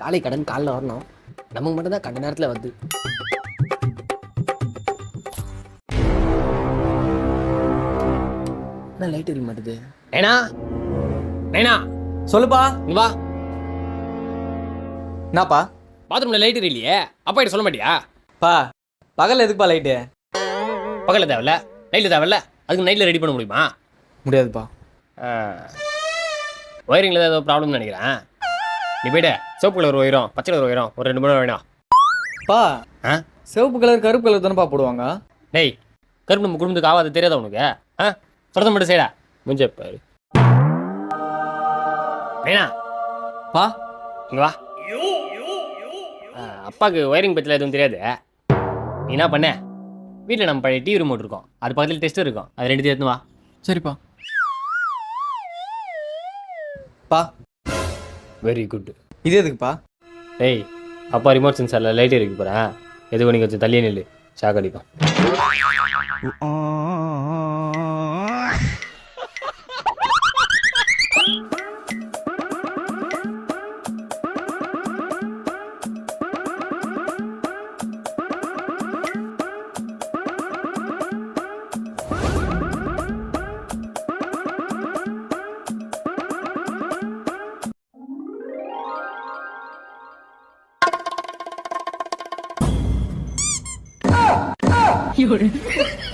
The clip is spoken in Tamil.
காலை கடன் காலில் வரணும். நமக்கு மட்டும்தான் கண்ட நேரத்தில் வந்து. என்ன லைட் எரிய மாட்டுது? நைனா நைனா சொல்லுப்பா. இங்க வா. என்னப்பா? பாத்ரூம்ல லைட் எரியலையே, அப்பா கிட்ட சொல்ல மாட்டியா? பா பகல் எதுக்குப்பா லைட்டு? பகலில் தேவையில்ல, நைட்டில் தேவையில்ல, அதுக்கு நைட்டில் ரெடி பண்ண முடியுமா? முடியாதுப்பா. ஒயரிங்கில் ஏதோ ப்ராப்ளம்னு நினைக்கிறேன். நீ போய்ட்டு சிவப்பு கலர் ஒயரும் பச்சை கலர் ஒயரும் ஒரு 2 மணி வேணும். பா ஆ சிவப்பு கலர் கருப்பு கலர் தானேப்பா போடுவாங்க. டேய், கருப்பு நம்ம குடும்பத்துக்கு ஆகாது தெரியாதா உனக்கு? பிரதம் மட்டும் செய்யடா முடிஞ்ச பாரு. வேணா பா இங்க வா. அப்பாவுக்கு ஒயரிங் பற்றில எதுவும் தெரியாது. நீ என்ன பண்ண, வீட்டில் நம்ம பழைய டிவி ரிமோட் இருக்கும், அது பக்கத்தில் டெஸ்ட் இருக்கும், அது 2 எடுத்து வா. சரிப்பா. பா வெரி குட். இது எதுக்குப்பா? டேய், அப்பா ரிமோட் சென்சாரில் லைட் எரிக்க போகிறேன், எது பண்ணி கொஞ்சம் தள்ளியே நில்லு, ஷாக் அடிக்கும்.有人。